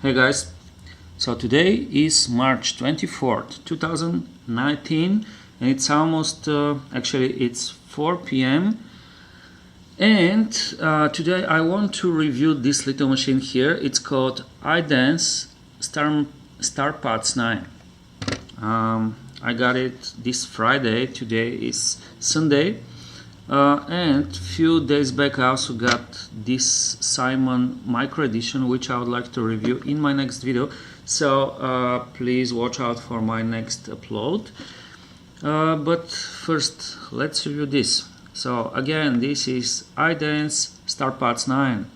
Hey guys, so today is March 24th, 2019 and it's almost, actually it's 4 p.m. and today I want to review this little machine here. It's called iDance StarPads 9. I got it this Friday, today is Sunday. And few days back I also got this Simon Micro Edition, which I would like to review in my next video, so please watch out for my next upload. But first let's review this. So again, this is iDance StarPads 9.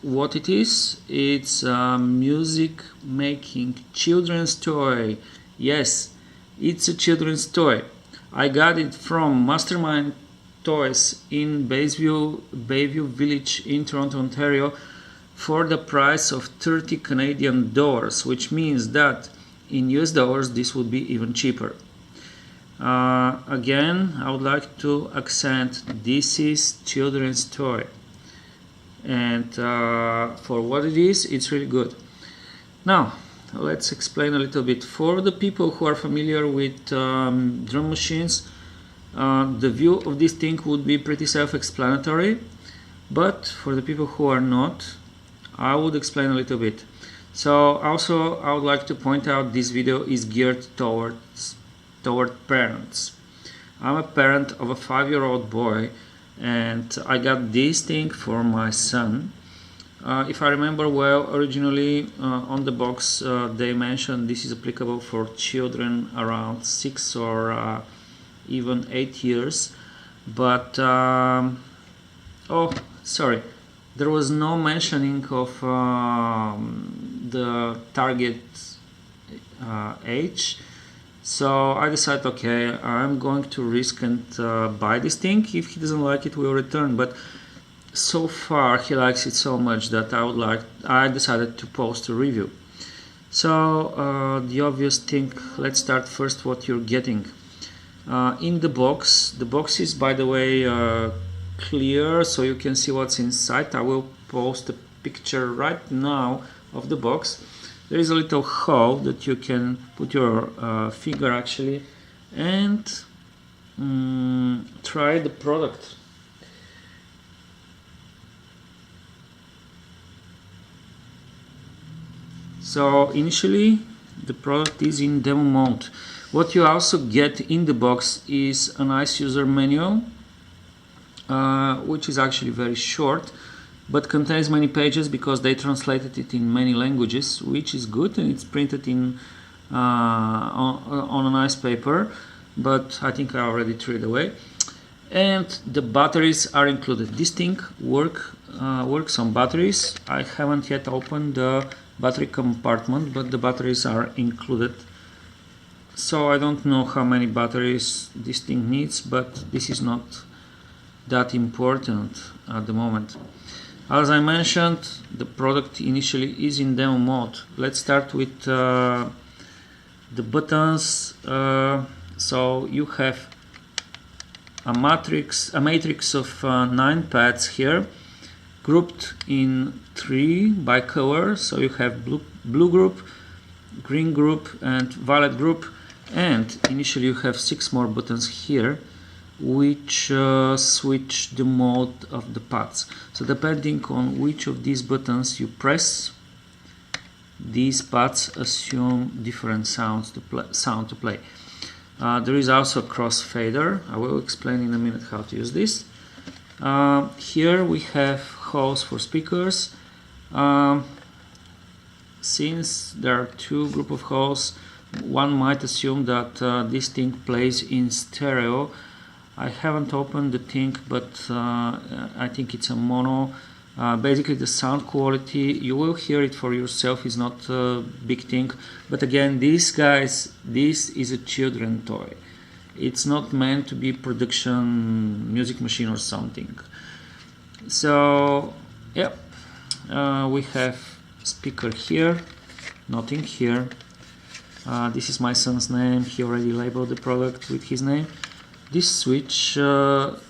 What it is, it's a music making children's toy. Yes, it's a children's toy. I got it from Mastermind Toys in Bayview Village in Toronto, Ontario for the price of 30 Canadian dollars, which means that in US dollars this would be even cheaper. Again, I would like to accent this is children's toy, and for what it is, it's really good. Now let's explain a little bit. For the people who are familiar with drum machines, the view of this thing would be pretty self-explanatory, but for the people who are not, I would explain a little bit. So also I would like to point out this video is geared toward parents. I'm a parent of a 5-year-old boy and I got this thing for my son. If I remember well, originally on the box they mentioned this is applicable for children around 6 or even 8 years, but oh sorry, there was no mentioning of the target age, so I decided, okay, I'm going to risk and buy this thing. If he doesn't like it, we'll return, but so far he likes it so much that I decided to post a review. So the obvious thing, let's start first what you're getting. In the box is, by the way, clear, so you can see what's inside. I will post a picture right now of the box. There is a little hole that you can put your finger actually and try the product. So initially the product is in demo mode. What you also get in the box is a nice user manual, which is actually very short but contains many pages because they translated it in many languages, which is good, and it's printed in on a nice paper, but I think I already threw it away. And the batteries are included. This thing works on batteries. I haven't yet opened the battery compartment, but the batteries are included, so I don't know how many batteries this thing needs, but this is not that important at the moment. As I mentioned, the product initially is in demo mode. Let's start with the buttons. So you have a matrix of 9 pads here, grouped in 3 by color. So you have blue group, green group and violet group, and initially you have 6 more buttons here which switch the mode of the pads. So depending on which of these buttons you press, these pads assume different sound to play. There is also a crossfader. I will explain in a minute how to use this. Here we have holes for speakers. Since there are 2 groups of holes, one might assume that this thing plays in stereo. I haven't opened the thing, but I think it's a mono. Basically the sound quality, you will hear it for yourself, is not a big thing, but again, this is a children toy. It's not meant to be production music machine or something. So yeah, we have speaker here, nothing here. This is my son's name. He already labeled the product with his name. This switch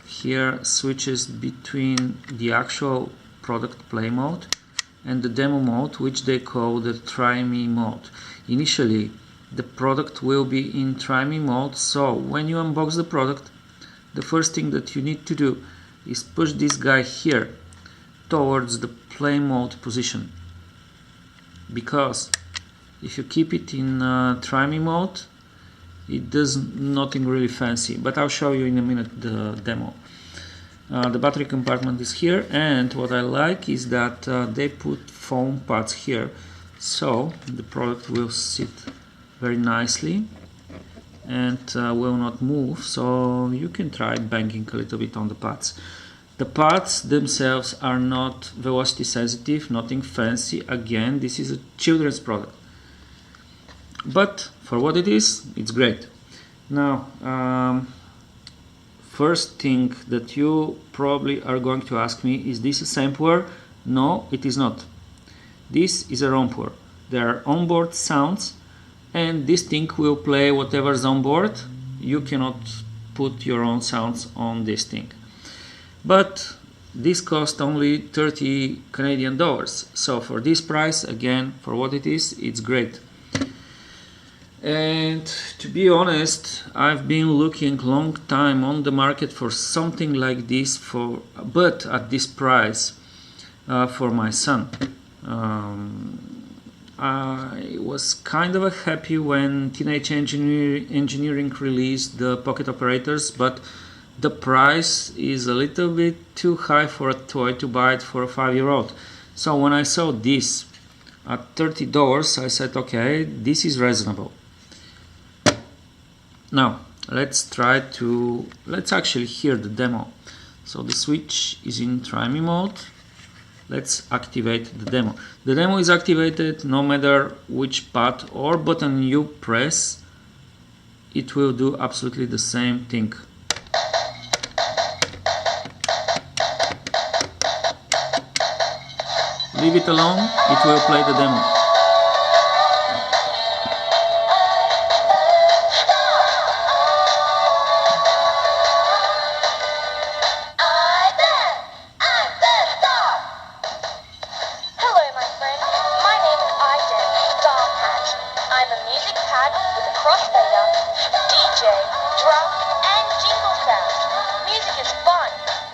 here switches between the actual product play mode and the demo mode, which they call the Try Me mode. Initially, the product will be in Try Me mode, so when you unbox the product, the first thing that you need to do is push this guy here towards the play mode position, because if you keep it in Try Me mode, it does nothing really fancy, but I'll show you in a minute the demo. The battery compartment is here, and what I like is that they put foam pads here, so the product will sit very nicely and will not move, so you can try banging a little bit on the pads. The pads themselves are not velocity sensitive, nothing fancy. Again, this is a children's product, but for what it is, it's great. Now, first thing that you probably are going to ask me, is this a sampler? No, it is not. This is a romper. There are onboard sounds, and this thing will play whatever's on board. You cannot put your own sounds on this thing. But this cost only 30 Canadian dollars. So for this price, again, for what it is, it's great. And to be honest, I've been looking long time on the market for something like this, but at this price, for my son. I was kind of happy when Teenage Engineering released the pocket operators, but the price is a little bit too high for a toy to buy it for a 5-year-old. So when I saw this at $30, I said, okay, this is reasonable. Now let's actually hear the demo. So the switch is in Try Me mode. Let's activate the demo. The demo is activated no matter which pad or button you press. It will do absolutely the same thing. Leave it alone, it will play the demo. With a crossfader, DJ, drum, and jingle sounds. Music is fun.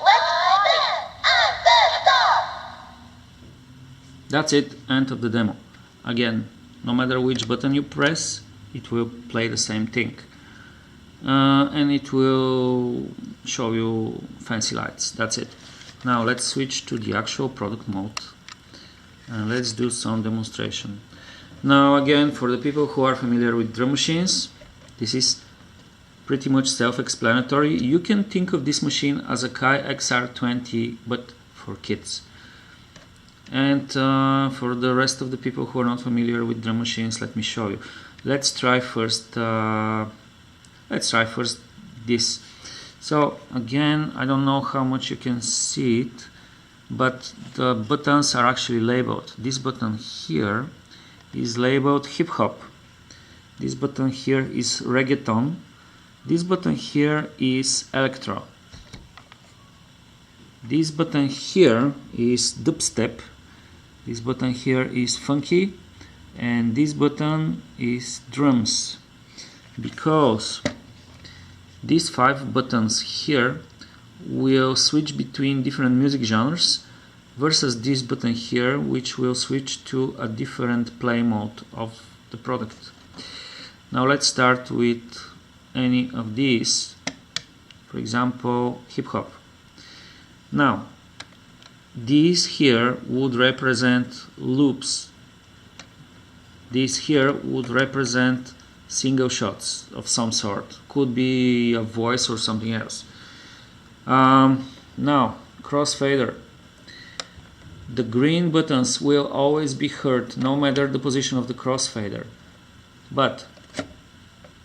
Let's party! I'm the star! That's it, end of the demo. Again, no matter which button you press, it will play the same thing. And it will show you fancy lights. That's it. Now let's switch to the actual product mode. And let's do some demonstration. Now again, for the people who are familiar with drum machines, this is pretty much self-explanatory. You can think of this machine as a Kai XR20, but for kids. And for the rest of the people who are not familiar with drum machines, let me show you. Let's try first this. So again, I don't know how much you can see it, but the buttons are actually labeled. This button here is labeled hip hop. This button here is reggaeton. This button here is electro. This button here is dubstep. This button here is funky, and this button is drums. Because these 5 buttons here will switch between different music genres, versus this button here, which will switch to a different play mode of the product. Now let's start with any of these, for example, hip hop. Now these here would represent loops. These here would represent single shots of some sort. Could be a voice or something else. Now crossfader. The green buttons will always be heard no matter the position of the crossfader. But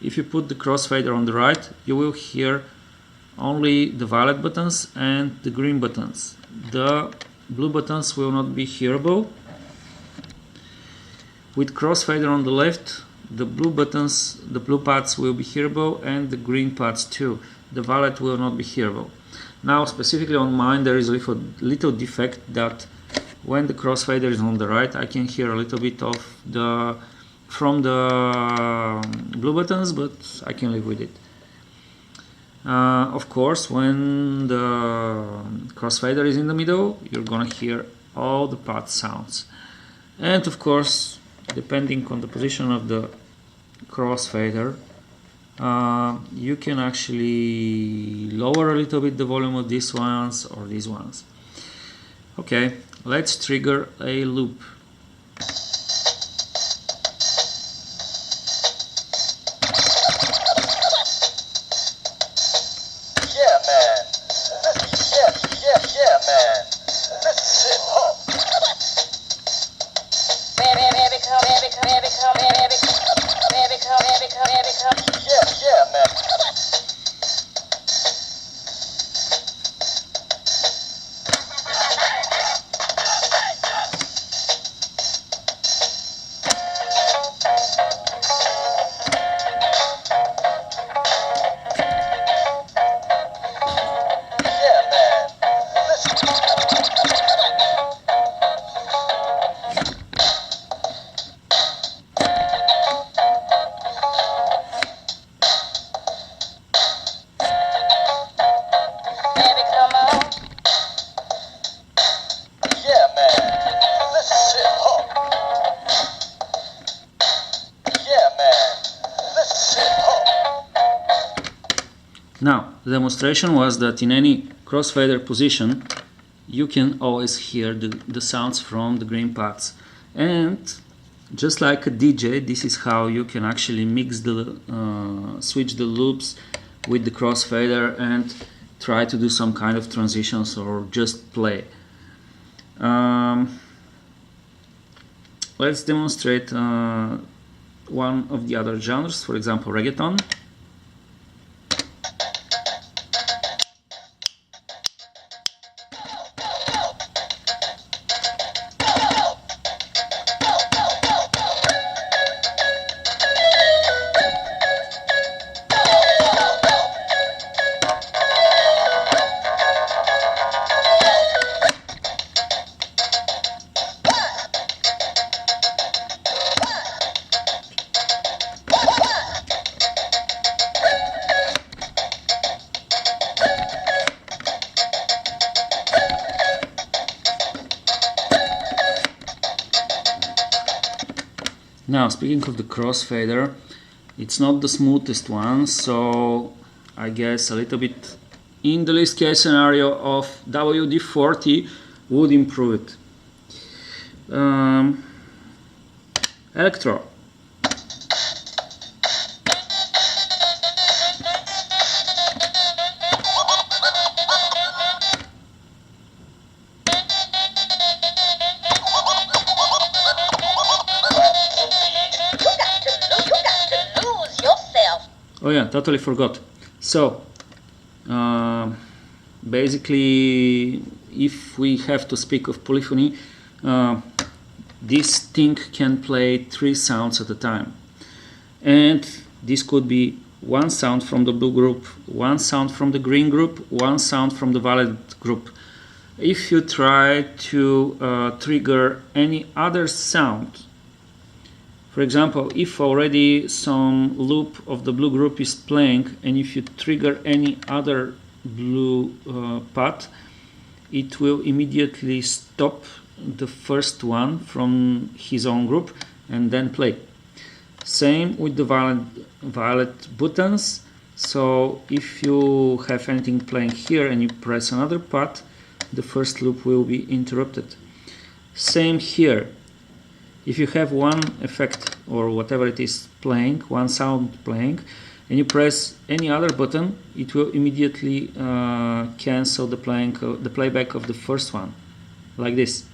if you put the crossfader on the right, you will hear only the violet buttons and the green buttons. The blue buttons will not be hearable. With crossfader on the left, the blue buttons, the blue pads will be hearable, and the green pads too. The violet will not be hearable. Now specifically on mine there is a little defect that when the crossfader is on the right, I can hear a little bit of the from the blue buttons, but I can live with it. Of course, when the crossfader is in the middle, you're gonna hear all the pad sounds. And of course, depending on the position of the crossfader, you can actually lower a little bit the volume of these ones or these ones. Okay, let's trigger a loop. Now, the demonstration was that in any crossfader position, you can always hear the sounds from the green pads. And just like a DJ, this is how you can actually mix the, switch the loops with the crossfader and try to do some kind of transitions or just play. Let's demonstrate one of the other genres, for example, reggaeton. Now, speaking of the crossfader, it's not the smoothest one, so I guess a little bit in the least case scenario of WD-40 would improve it. Electro. Oh yeah, totally forgot. So, basically, if we have to speak of polyphony, this thing can play 3 sounds at a time. And this could be one sound from the blue group, one sound from the green group, one sound from the violet group. If you try to trigger any other sound, for example, if already some loop of the blue group is playing and if you trigger any other blue pad, it will immediately stop the first one from his own group and then play. Same with the violet buttons. So if you have anything playing here and you press another pad, the first loop will be interrupted. Same here. If you have one effect or whatever it is playing, one sound playing, and you press any other button, it will immediately cancel the playback of the first one, like this.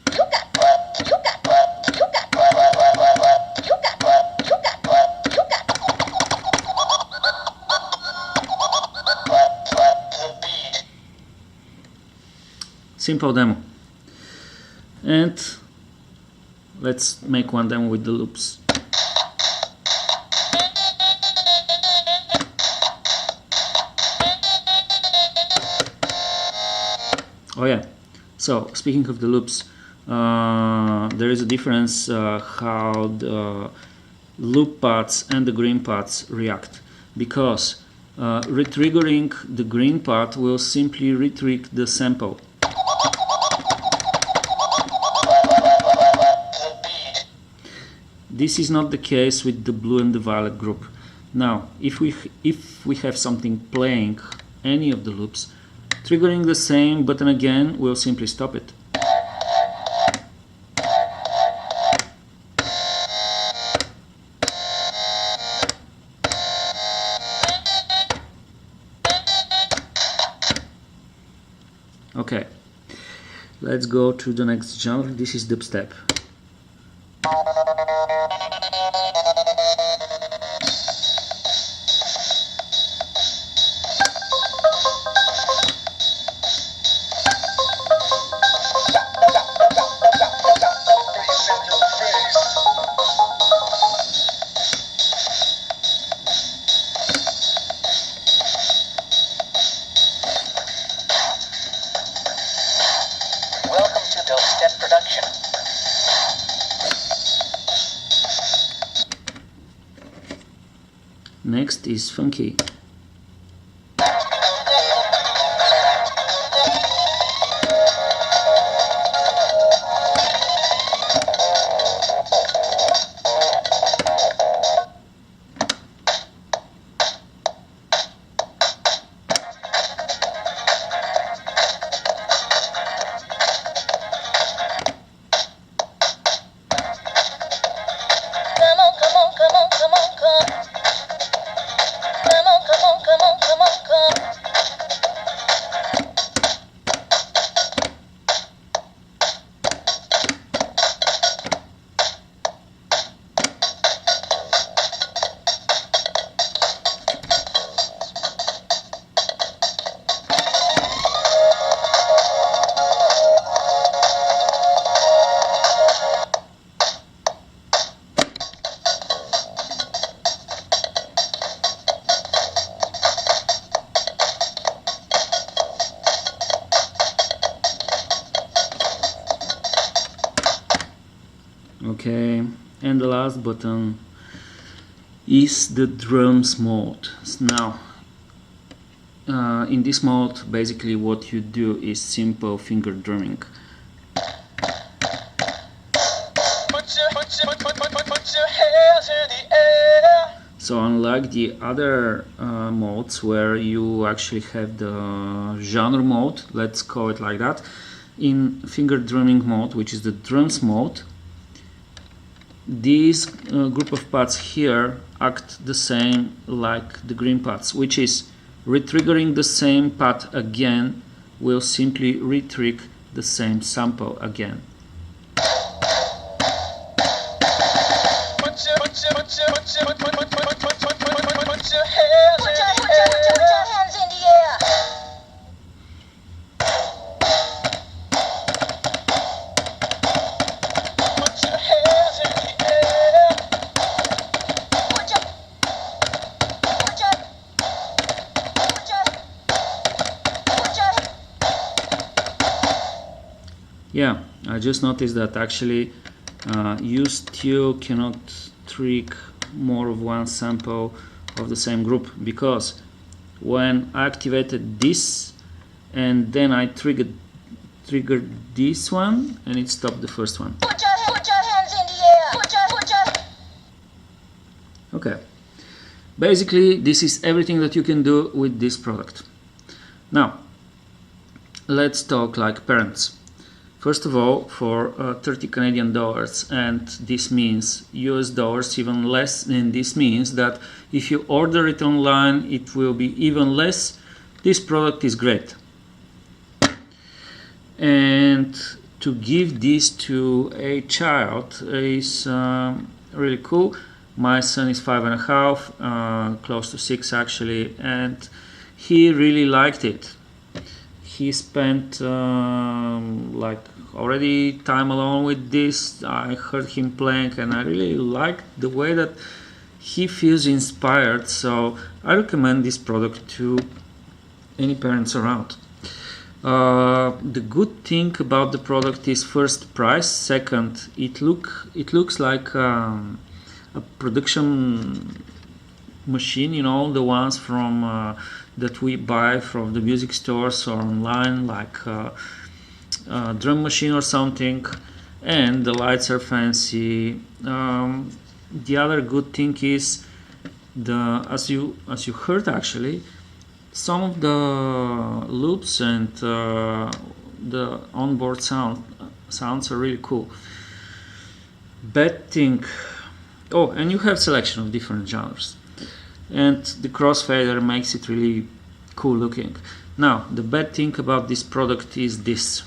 Simple demo. And let's make one demo with the loops. Oh yeah, so speaking of the loops, there is a difference how the loop paths and the green paths react, because retriggering the green path will simply retrig the sample. This is not the case with the blue and the violet group. Now, if we have something playing any of the loops, triggering the same button again will simply stop it. Okay, let's go to the next genre. This is dubstep. Welcome to Dubstep production. Next is funky. Okay, and the last button is the drums mode. Now, in this mode, basically what you do is simple finger drumming. So unlike the other modes where you actually have the genre mode, let's call it like that, in finger drumming mode, which is the drums mode, these group of paths here act the same like the green paths, which is retriggering the same path again will simply retrig the same sample again. Yeah, I just noticed that actually you still cannot trick more of one sample of the same group, because when I activated this and then I triggered this one and it stopped the first one. Put your hands in the air. Okay, basically this is everything that you can do with this product. Now let's talk like parents. First of all, for 30 Canadian dollars, and this means US dollars even less, and this means that if you order it online it will be even less. This product is great. And to give this to a child is really cool. My son is 5.5, close to 6 actually, and he really liked it. He spent like already time alone with this. I heard him playing and I really liked the way that he feels inspired, so I recommend this product to any parents around. The good thing about the product is first price, second it looks like a production machine, you know, the ones from that we buy from the music stores or online, like a drum machine or something, and the lights are fancy. The other good thing is as you heard, actually, some of the loops and the onboard sounds are really cool. Bad thing, oh, and you have selection of different genres, and the crossfader makes it really cool looking. Now, the bad thing about this product is this.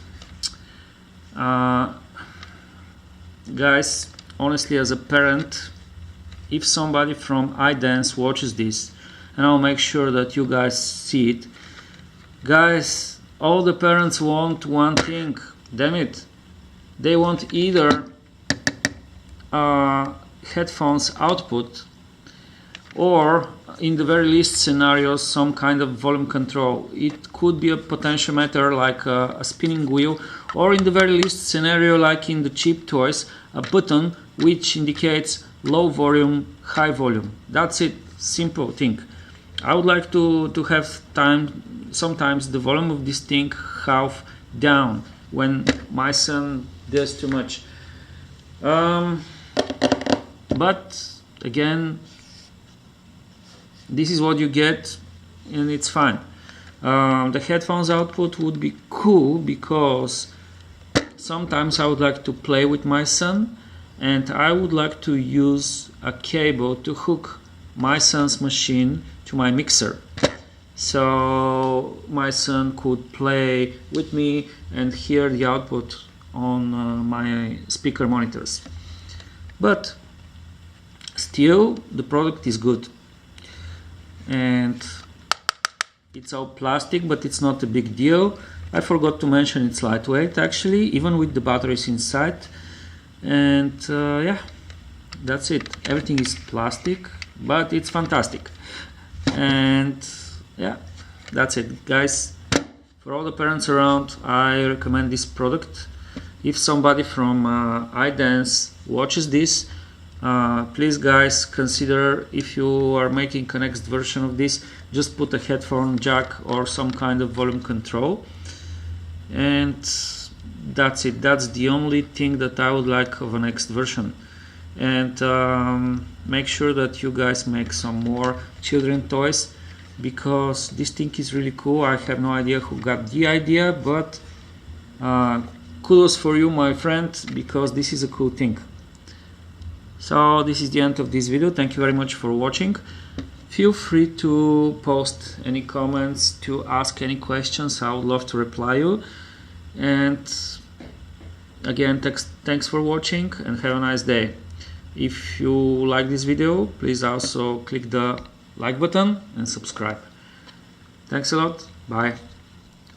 Guys, honestly, as a parent, if somebody from iDance watches this, and I'll make sure that you guys see it, guys, all the parents want one thing, damn it. They want either headphones output, or in the very least scenarios, some kind of volume control. It could be a potentiometer like a spinning wheel, or in the very least scenario, like in the cheap toys, a button which indicates low volume, high volume. That's it, simple thing. I would like to have sometimes the volume of this thing half down when my son does too much. But again, this is what you get, and it's fine. The headphones output would be cool because sometimes I would like to play with my son, and I would like to use a cable to hook my son's machine to my mixer, so my son could play with me and hear the output on my speaker monitors. But still, the product is good, and it's all plastic, but it's not a big deal. I forgot to mention it's lightweight, actually, even with the batteries inside. And yeah, that's it. Everything is plastic, but it's fantastic. And yeah, that's it, guys. For all the parents around, I recommend this product. If somebody from iDance watches this, please, guys, consider, if you are making a next version of this, just put a headphone jack or some kind of volume control, and that's it. That's the only thing that I would like of a next version. And make sure that you guys make some more children toys, because this thing is really cool. I have no idea who got the idea, but kudos for you, my friend, because this is a cool thing. So this is the end of this video. Thank you very much for watching. Feel free to post any comments, to ask any questions. I would love to reply you. And again, thanks for watching, and have a nice day. If you like this video, please also click the like button and subscribe. Thanks a lot. Bye.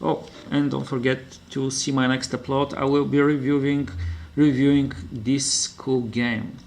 Oh, and don't forget to see my next upload. I will be reviewing this cool game.